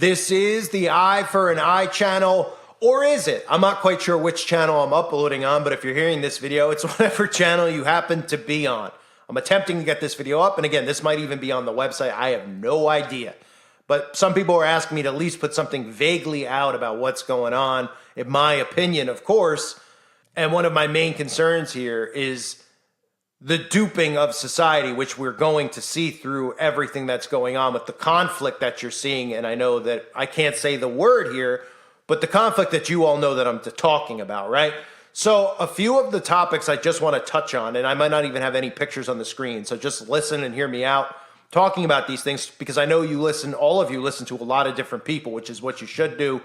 This is the Eye for an Eye channel, or is it? I'm not quite sure which channel I'm uploading on, but if you're hearing this video, it's whatever channel you happen to be on. I'm attempting to get this video up, and again, this might even be on the website. I have no idea. But some people are asking me to at least put something vaguely out about what's going on, in my opinion, of course. And one of my main concerns here is the duping of society, which we're going to see through everything that's going on with the conflict that you're seeing. And I know that I can't say the word here, but the conflict that you all know that I'm talking about, right? So a few of the topics I just want to touch on, and I might not even have any pictures on the screen, so just listen and hear me out talking about these things, because I know you listen, all of you listen to a lot of different people, which is what you should do.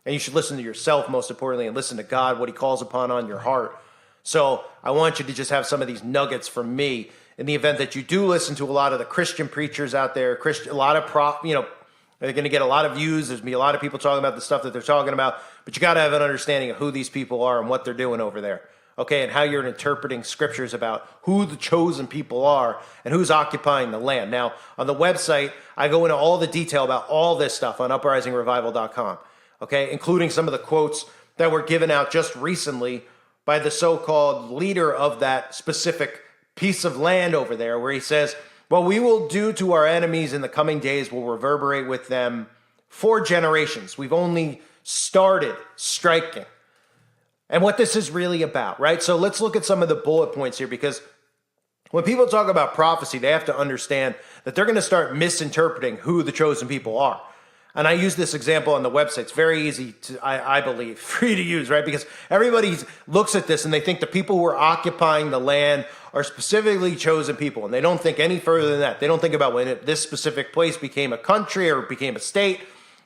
And you should listen to yourself, most importantly, and listen to God, what he calls upon on your heart. So I want you to just have some of these nuggets from me in the event that you do listen to a lot of the Christian preachers out there, a lot of they're going to get a lot of views. There's going to be a lot of people talking about the stuff that they're talking about, but you got to have an understanding of who these people are and what they're doing over there. Okay, and how you're interpreting scriptures about who the chosen people are and who's occupying the land. Now, on the website, I go into all the detail about all this stuff on uprisingrevival.com, okay, including some of the quotes that were given out just recently by the so-called leader of that specific piece of land over there, where he says, what we will do to our enemies in the coming days will reverberate with them for generations. We've only started striking. And what this is really about, right? So let's look at some of the bullet points here, because when people talk about prophecy, they have to understand that they're going to start misinterpreting who the chosen people are. And I use this example on the website. It's very easy to, I believe, free to use, right? Because everybody looks at this and they think the people who are occupying the land are specifically chosen people. And they don't think any further than that. They don't think about when this specific place became a country or became a state,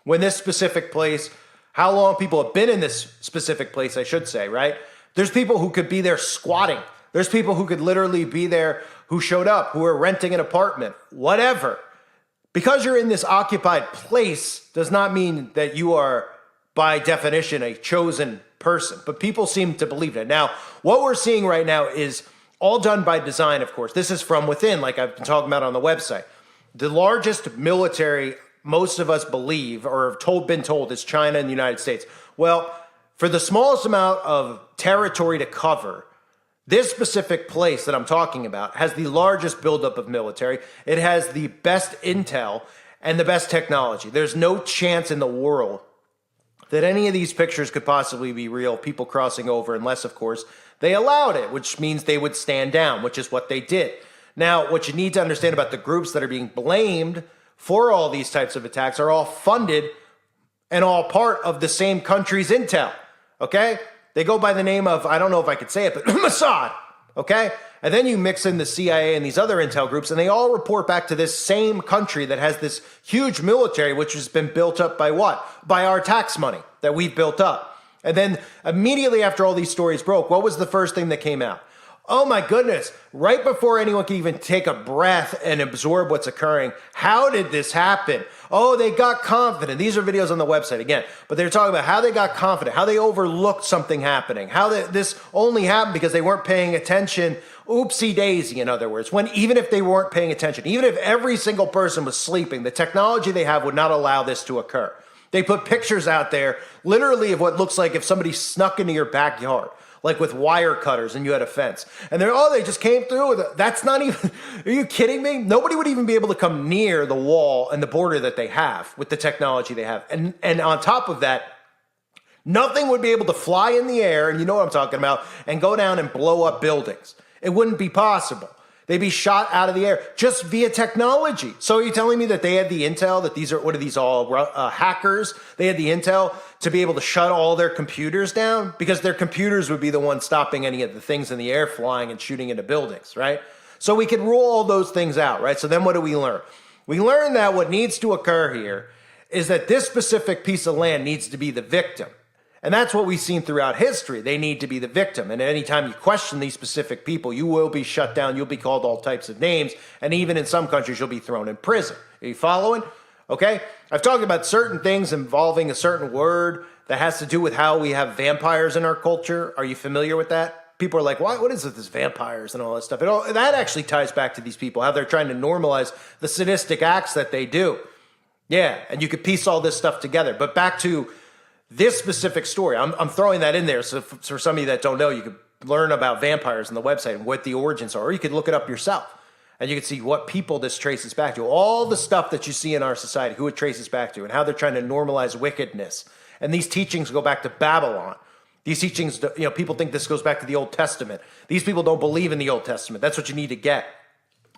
when this specific place, how long people have been in this specific place, I should say, right? There's people who could be there squatting. There's people who could literally be there who showed up, who are renting an apartment, whatever. Because you're in this occupied place does not mean that you are, by definition, a chosen person. But people seem to believe that. Now, what we're seeing right now is all done by design, of course. This is from within, like I've been talking about on the website. The largest military most of us believe or have been told is China and the United States. Well, for the smallest amount of territory to cover, this specific place that I'm talking about has the largest buildup of military. It has the best intel and the best technology. There's no chance in the world that any of these pictures could possibly be real, people crossing over, unless, of course, they allowed it, which means they would stand down, which is what they did. Now, what you need to understand about the groups that are being blamed for all these types of attacks are all funded and all part of the same country's intel, okay? They go by the name of, I don't know if I could say it, but Mossad, okay? And then you mix in the CIA and these other intel groups, and they all report back to this same country that has this huge military, which has been built up by what? By our tax money that we've built up. And then immediately after all these stories broke, what was the first thing that came out? Oh my goodness, right before anyone can even take a breath and absorb what's occurring, how did this happen? Oh, they got confident. These are videos on the website again, but they're talking about how they got confident, how they overlooked something happening, how this only happened because they weren't paying attention. Oopsie daisy, in other words, when even if they weren't paying attention, even if every single person was sleeping, the technology they have would not allow this to occur. They put pictures out there literally of what looks like if somebody snuck into your backyard, like with wire cutters and you had a fence. And they just came through with it. That's not even, are you kidding me? Nobody would even be able to come near the wall and the border that they have with the technology they have. And on top of that, nothing would be able to fly in the air, and you know what I'm talking about, and go down and blow up buildings. It wouldn't be possible. They'd be shot out of the air just via technology. So are you telling me that they had the intel, that these are, what are these all, hackers? They had the intel to be able to shut all their computers down? Because their computers would be the ones stopping any of the things in the air flying and shooting into buildings, right? So we could rule all those things out, right? So then what do we learn? We learn that what needs to occur here is that this specific piece of land needs to be the victim. And that's what we've seen throughout history. They need to be the victim. And anytime you question these specific people, you will be shut down. You'll be called all types of names. And even in some countries, you'll be thrown in prison. Are you following? Okay? I've talked about certain things involving a certain word that has to do with how we have vampires in our culture. Are you familiar with that? People are like, what is it, this vampires and all that stuff? That actually ties back to these people, how they're trying to normalize the sadistic acts that they do. Yeah, and you could piece all this stuff together. But back to this specific story, I'm throwing that in there so for some of you that don't know, you could learn about vampires on the website and what the origins are, or you could look it up yourself. And you can see what people this traces back to. All the stuff that you see in our society, who it traces back to, and how they're trying to normalize wickedness. And these teachings go back to Babylon. These teachings, people think this goes back to the Old Testament. These people don't believe in the Old Testament. That's what you need to get.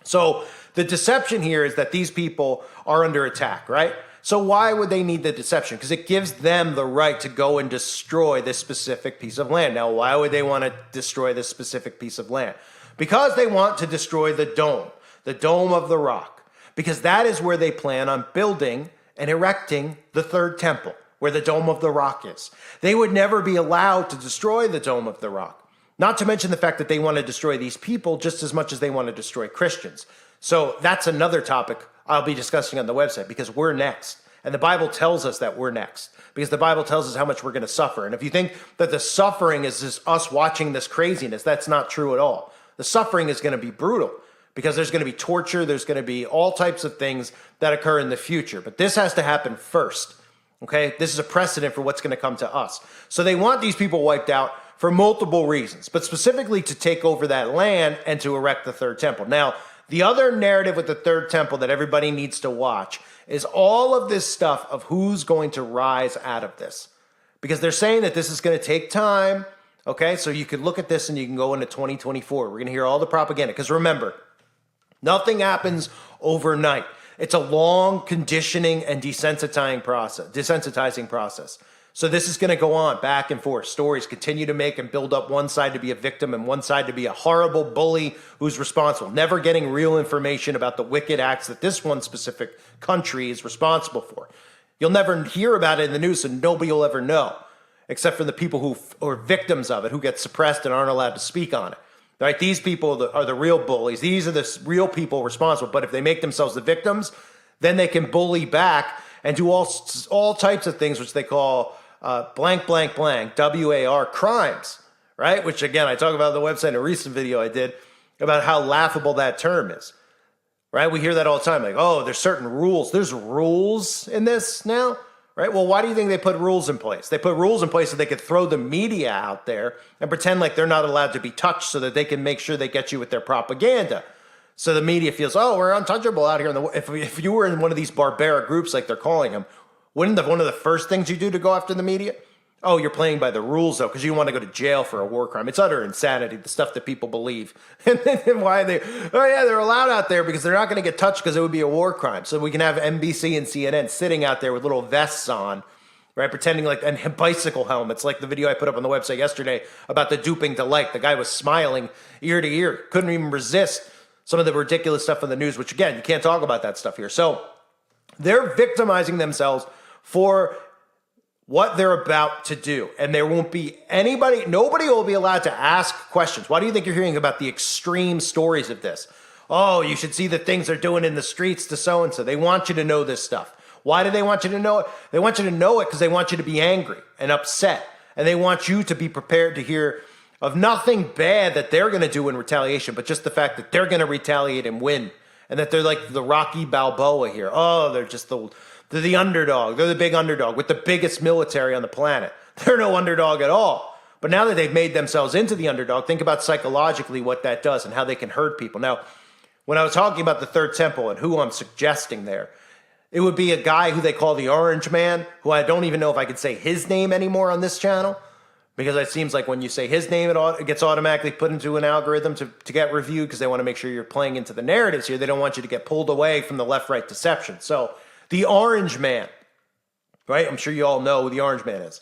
So the deception here is that these people are under attack, right? So why would they need the deception? Because it gives them the right to go and destroy this specific piece of land. Now, why would they want to destroy this specific piece of land? Because they want to destroy the dome of the rock, because that is where they plan on building and erecting the third temple, where the dome of the rock is. They would never be allowed to destroy the dome of the rock, not to mention the fact that they want to destroy these people just as much as they want to destroy Christians. So that's another topic I'll be discussing on the website, because we're next. And the Bible tells us that we're next, because the Bible tells us how much we're going to suffer. And if you think that the suffering is just us watching this craziness, that's not true at all. The suffering is going to be brutal, because there's going to be torture. There's going to be all types of things that occur in the future. But this has to happen first. Okay, this is a precedent for what's going to come to us. So they want these people wiped out for multiple reasons, but specifically to take over that land and to erect the third temple. Now, the other narrative with the third temple that everybody needs to watch is all of this stuff of who's going to rise out of this, because they're saying that this is going to take time. Okay, so you could look at this and you can go into 2024. We're going to hear all the propaganda, because remember, nothing happens overnight. It's a long conditioning and desensitizing process. So this is going to go on back and forth. Stories continue to make and build up one side to be a victim and one side to be a horrible bully who's responsible, never getting real information about the wicked acts that this one specific country is responsible for. You'll never hear about it in the news, and nobody will ever know, except for the people who are victims of it, who get suppressed and aren't allowed to speak on it. Right? These people are the real bullies. These are the real people responsible. But if they make themselves the victims, then they can bully back and do all types of things, which they call blank, blank, blank, WAR crimes, right? Which, again, I talk about on the website in a recent video I did about how laughable that term is, right? We hear that all the time, like, oh, there's certain rules. There's rules in this now, right? Well, why do you think they put rules in place? They put rules in place so they could throw the media out there and pretend like they're not allowed to be touched, so that they can make sure they get you with their propaganda. So the media feels, oh, we're untouchable out here. If you were in one of these barbaric groups, like they're calling them, wouldn't one of the first things you do to go after the media? Oh, you're playing by the rules, though, because you want to go to jail for a war crime. It's utter insanity, the stuff that people believe. And then why they're allowed out there because they're not going to get touched, because it would be a war crime. So we can have NBC and CNN sitting out there with little vests on, right, pretending like, and bicycle helmets, like the video I put up on the website yesterday about the duping delight. The guy was smiling ear to ear, couldn't even resist some of the ridiculous stuff in the news, which, again, you can't talk about that stuff here. So they're victimizing themselves for what they're about to do. And there won't be nobody will be allowed to ask questions. Why do you think you're hearing about the extreme stories of this? Oh, you should see the things they're doing in the streets to so-and-so. They want you to know this stuff. Why do they want you to know it? They want you to know it because they want you to be angry and upset. And they want you to be prepared to hear of nothing bad that they're going to do in retaliation, but just the fact that they're going to retaliate and win. And that they're like the Rocky Balboa here. Oh, they're the underdog. They're the big underdog with the biggest military on the planet. They're no underdog at all. But now that they've made themselves into the underdog, think about psychologically what that does and how they can hurt people. Now, when I was talking about the third temple and who I'm suggesting there, it would be a guy who they call the Orange Man, who I don't even know if I could say his name anymore on this channel, because it seems like when you say his name, it gets automatically put into an algorithm to get reviewed, because they want to make sure you're playing into the narratives here. They don't want you to get pulled away from the left-right deception. So the Orange Man, right? I'm sure you all know who the Orange Man is.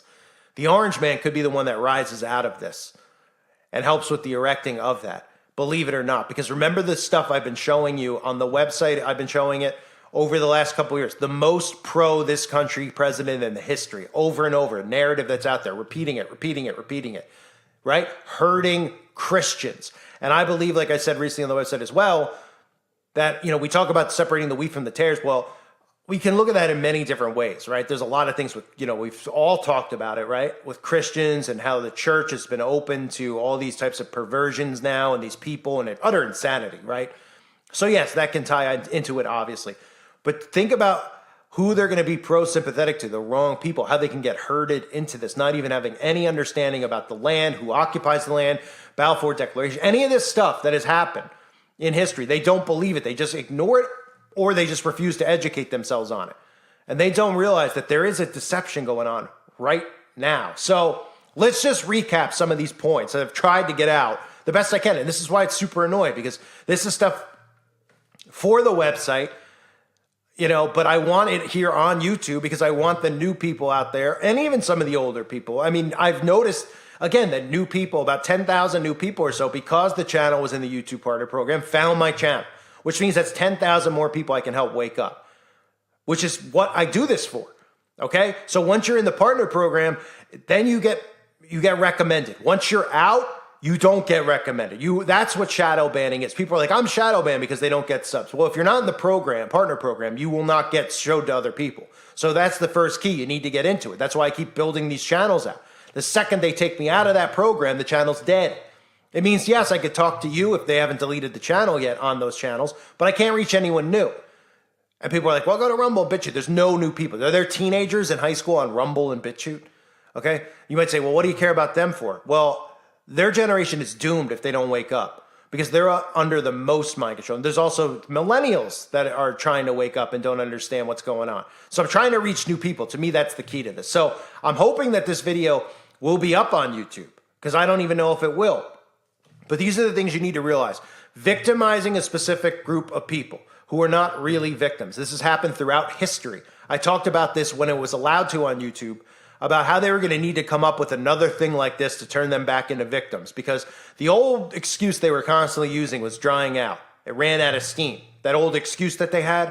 The Orange Man could be the one that rises out of this and helps with the erecting of that, believe it or not. Because remember the stuff I've been showing you on the website, I've been showing it over the last couple of years. The most pro this country president in the history, over and over, a narrative that's out there, repeating it, right? Hurting Christians. And I believe, like I said recently on the website as well, that, we talk about separating the wheat from the tares. Well, we can look at that in many different ways, right? There's a lot of things with, we've all talked about it, right? With Christians and how the church has been open to all these types of perversions now and these people and utter insanity, right? So yes, that can tie into it, obviously. But think about who they're going to be pro-sympathetic to, the wrong people, how they can get herded into this, not even having any understanding about the land, who occupies the land, Balfour Declaration, any of this stuff that has happened in history. They don't believe it. They just ignore it, or they just refuse to educate themselves on it. And they don't realize that there is a deception going on right now. So let's just recap some of these points that I've tried to get out the best I can. And this is why it's super annoying, because this is stuff for the website, but I want it here on YouTube because I want the new people out there, and even some of the older people. I mean, I've noticed, again, that new people, about 10,000 new people or so, because the channel was in the YouTube partner program, found my channel, which means that's 10,000 more people I can help wake up, which is what I do this for, okay? So once you're in the partner program, then you get recommended. Once you're out, you don't get recommended. That's what shadow banning is. People are like, I'm shadow banned because they don't get subs. Well, if you're not in the program, partner program, you will not get showed to other people. So that's the first key. You need to get into it. That's why I keep building these channels out. The second they take me out of that program, the channel's dead. It means, yes, I could talk to you if they haven't deleted the channel yet on those channels, but I can't reach anyone new. And people are like, well, go to Rumble and BitChute. There's no new people. Are there teenagers in high school on Rumble and BitChute? Okay? You might say, well, what do you care about them for? Well, their generation is doomed if they don't wake up, because they're under the most mind control. And there's also millennials that are trying to wake up and don't understand what's going on. So I'm trying to reach new people. To me, that's the key to this. So I'm hoping that this video will be up on YouTube, because I don't even know if it will. But these are the things you need to realize. Victimizing a specific group of people who are not really victims. This has happened throughout history. I talked about this when it was allowed to on YouTube, about how they were going to need to come up with another thing like this to turn them back into victims, because the old excuse they were constantly using was drying out. It ran out of steam. That old excuse that they had,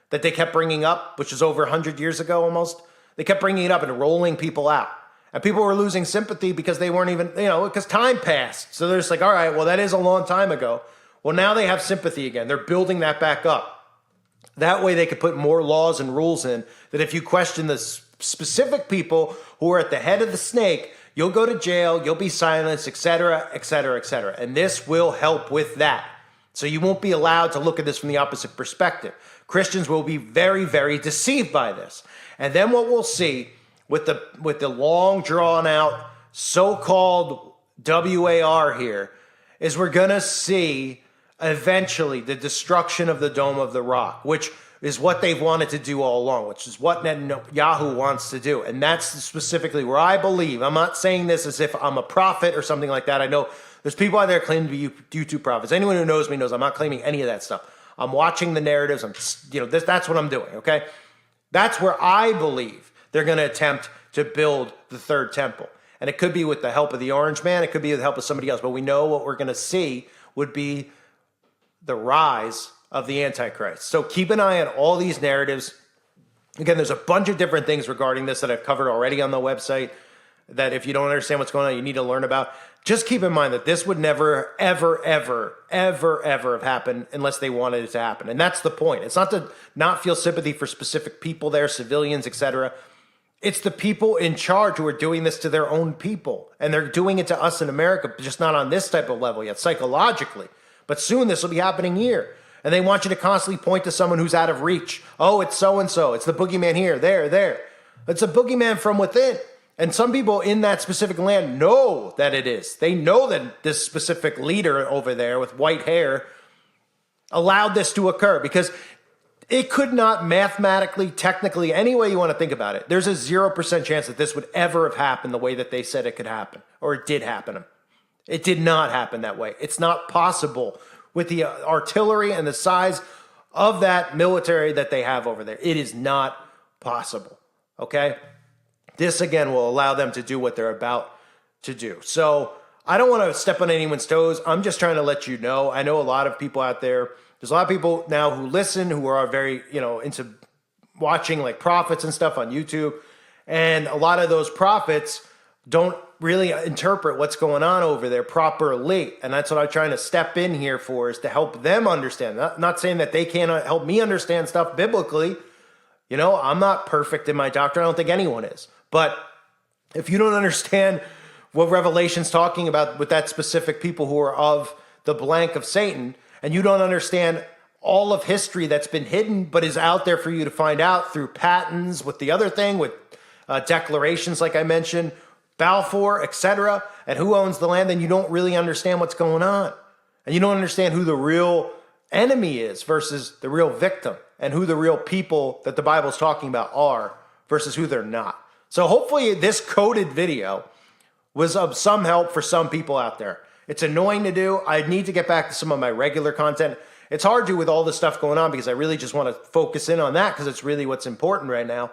that they kept bringing up, which is over 100 years ago almost, they kept bringing it up and rolling people out. And people were losing sympathy because they weren't even, because time passed. So they're just like, all right, well, that is a long time ago. Well, now they have sympathy again. They're building that back up. That way they could put more laws and rules in that if you question the specific people who are at the head of the snake, you'll go to jail, you'll be silenced, etc., etc., etc. And this will help with that. So you won't be allowed to look at this from the opposite perspective. Christians will be very, very deceived by this. And then what we'll see with the long drawn out so-called WAR here is we're going to see eventually the destruction of the Dome of the Rock, which is what they've wanted to do all along, which is what Netanyahu wants to do. And that's specifically where I believe. I'm not saying this as if I'm a prophet or something like that. I know there's people out there claiming to be YouTube prophets. Anyone who knows me knows I'm not claiming any of that stuff. I'm watching the narratives. That's what I'm doing, okay? That's where I believe they're going to attempt to build the third temple. And it could be with the help of the Orange Man. It could be with the help of somebody else. But we know what we're going to see would be the rise of the Antichrist. So keep an eye on all these narratives. Again, there's a bunch of different things regarding this that I've covered already on the website that if you don't understand what's going on, you need to learn about. Just keep in mind that this would never, ever, ever, ever, ever have happened unless they wanted it to happen. And that's the point. It's not to not feel sympathy for specific people there, civilians, etc. It's the people in charge who are doing this to their own people. And they're doing it to us in America, just not on this type of level yet, psychologically. But soon this will be happening here. And they want you to constantly point to someone who's out of reach. Oh, it's so-and-so. It's the boogeyman here, there. It's a boogeyman from within. And some people in that specific land know that it is. They know that this specific leader over there with white hair allowed this to occur, because it could not mathematically, technically, any way you want to think about it, there's a 0% chance that this would ever have happened the way that they said it could happen, or it did happen. It did not happen that way. It's not possible with the artillery and the size of that military that they have over there. It is not possible, okay? This, again, will allow them to do what they're about to do. So I don't want to step on anyone's toes. I'm just trying to let you know. I know a lot of people out there. There's a lot of people now who listen, who are very, into watching like prophets and stuff on YouTube. And a lot of those prophets don't really interpret what's going on over there properly. And that's what I'm trying to step in here for, is to help them understand. Not saying that they can't help me understand stuff biblically. I'm not perfect in my doctrine. I don't think anyone is. But if you don't understand what Revelation's talking about with that specific people who are of the blank of Satan, and you don't understand all of history that's been hidden, but is out there for you to find out through patents, with the other thing, with declarations like I mentioned, Balfour, etc., and who owns the land, then you don't really understand what's going on. And you don't understand who the real enemy is versus the real victim, and who the real people that the Bible's talking about are versus who they're not. So hopefully this coded video was of some help for some people out there. It's annoying to do. I need to get back to some of my regular content. It's hard to with all this stuff going on because I really just want to focus in on that because it's really what's important right now.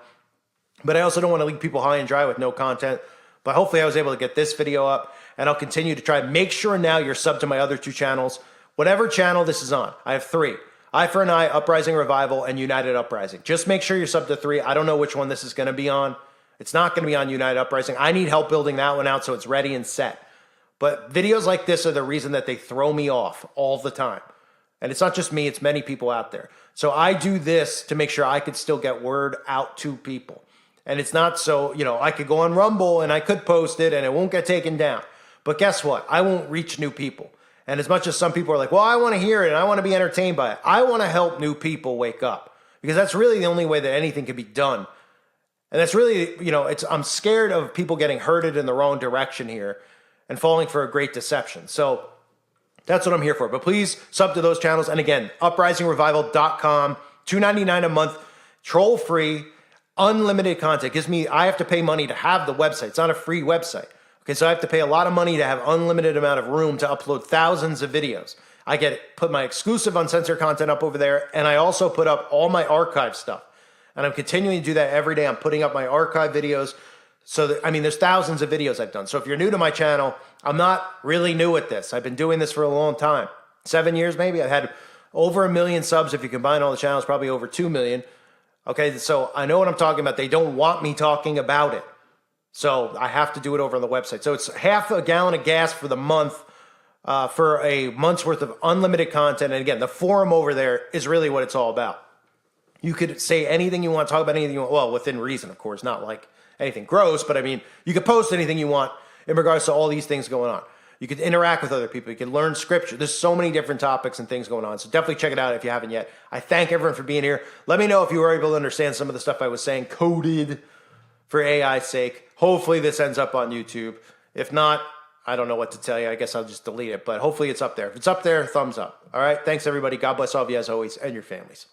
But I also don't want to leave people high and dry with no content. But hopefully I was able to get this video up, and I'll continue to try. Make sure now you're subbed to my other 2 channels. Whatever channel this is on, I have 3. Eye for an Eye, Uprising Revival, and United Uprising. Just make sure you're subbed to 3. I don't know which one this is going to be on. It's not going to be on United Uprising. I need help building that one out so it's ready and set. But videos like this are the reason that they throw me off all the time. And it's not just me, it's many people out there. So I do this to make sure I could still get word out to people. And it's not so, I could go on Rumble and I could post it and it won't get taken down. But guess what? I won't reach new people. And as much as some people are like, well, I want to hear it and I want to be entertained by it, I want to help new people wake up. Because that's really the only way that anything can be done. And that's really, I'm scared of people getting herded in the wrong direction here and falling for a great deception. So that's what I'm here for. But please sub to those channels. And again, uprisingrevival.com, $2.99 a month, troll free, unlimited content. I have to pay money to have the website. It's not a free website. Okay, so I have to pay a lot of money to have unlimited amount of room to upload thousands of videos. I put my exclusive uncensored content up over there, and I also put up all my archive stuff. And I'm continuing to do that every day. I'm putting up my archive videos. So there's thousands of videos I've done. So if you're new to my channel, I'm not really new at this. I've been doing this for a long time. 7 years maybe. I've had over 1 million subs. If you combine all the channels, probably over 2 million. Okay, so I know what I'm talking about. They don't want me talking about it. So I have to do it over on the website. So it's half a gallon of gas for the month for a month's worth of unlimited content. And again, the forum over there is really what it's all about. You could say anything you want, talk about anything you want. Well, within reason, of course, not like anything gross, but you could post anything you want in regards to all these things going on. You could interact with other people. You could learn scripture. There's so many different topics and things going on. So definitely check it out if you haven't yet. I thank everyone for being here. Let me know if you were able to understand some of the stuff I was saying, coded for AI's sake. Hopefully this ends up on YouTube. If not, I don't know what to tell you. I guess I'll just delete it, but hopefully it's up there. If it's up there, thumbs up. All right. Thanks everybody. God bless all of you as always and your families.